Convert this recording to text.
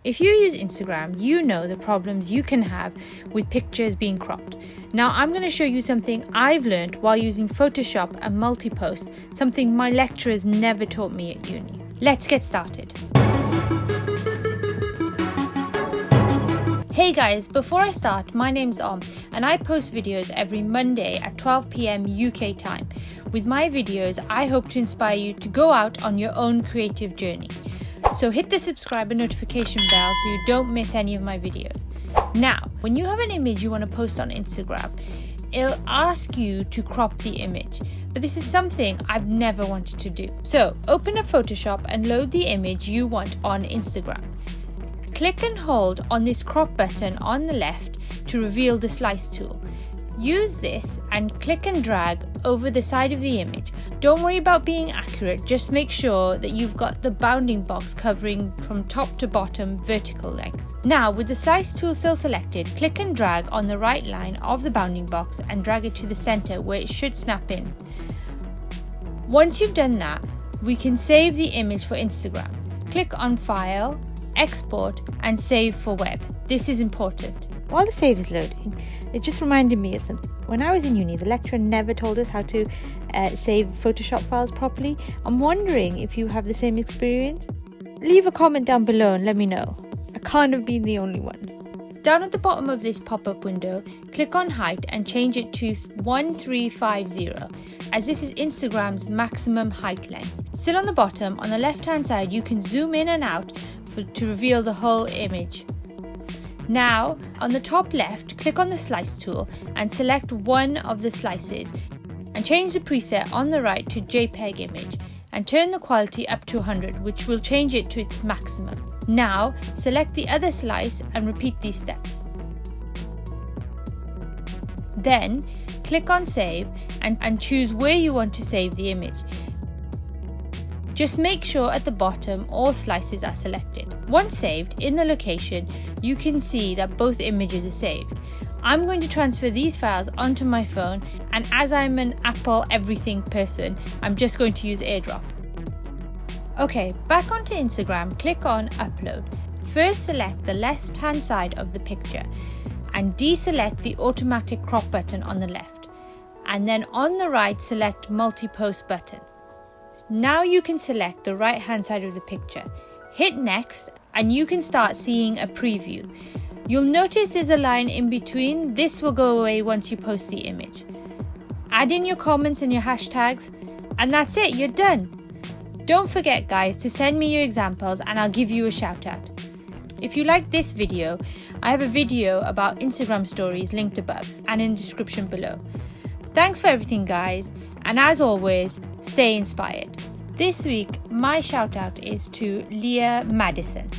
If you use Instagram, you know the problems you can have with pictures being cropped. Now I'm going to show you something I've learned while using Photoshop and multi-post, something my lecturers never taught me at uni. Let's get started. Hey guys, before I start, my name's and I post videos every Monday at 12 PM UK time. With my videos, I hope to inspire you to go out on your own creative journey. So hit the subscribe and notification bell so you don't miss any of my videos. Now, when you have an image you want to post on Instagram, it'll ask you to crop the image. But this is something I've never wanted to do. So open up Photoshop and load the image you want on Instagram. Click and hold on this crop button on the left to reveal the slice tool. Use this and click and drag over the side of the image. Don't worry about being accurate, just make sure that you've got the bounding box covering from top to bottom vertical length. Now, with the slice tool still selected, click and drag on the right line of the bounding box and drag it to the center where it should snap in. Once you've done that, we can save the image for Instagram. Click on File, Export and Save for Web. This is important. While the save is loading, it just reminded me of something. When I was in uni, the lecturer never told us how to save Photoshop files properly. I'm wondering if you have the same experience. Leave a comment down below and let me know. I can't have been the only one. Down at the bottom of this pop-up window, click on height and change it to 1350, as this is Instagram's maximum height length. Still on the bottom, on the left-hand side, you can zoom in and out to reveal the whole image. Now, on the top left, click on the slice tool and select one of the slices and change the preset on the right to JPEG image and turn the quality up to 100, which will change it to its maximum. Now, select the other slice and repeat these steps. Then, click on Save and choose where you want to save the image. Just make sure at the bottom all slices are selected. Once saved, in the location, you can see that both images are saved. I'm going to transfer these files onto my phone, and as I'm an Apple everything person, I'm just going to use AirDrop. Okay, back onto Instagram, click on Upload. First select the left-hand side of the picture and deselect the automatic crop button on the left. And then on the right, select Multi-Post button. Now you can select the right hand side of the picture. Hit next and you can start seeing a preview. You'll notice there's a line in between. This will go away once you post the image. Add in your comments and your hashtags and that's it, you're done. Don't forget guys to send me your examples and I'll give you a shout out. If you like this video, I have a video about Instagram stories linked above and in the description below. Thanks for everything guys, and as always, stay inspired. This week, my shout out is to Leah Madison.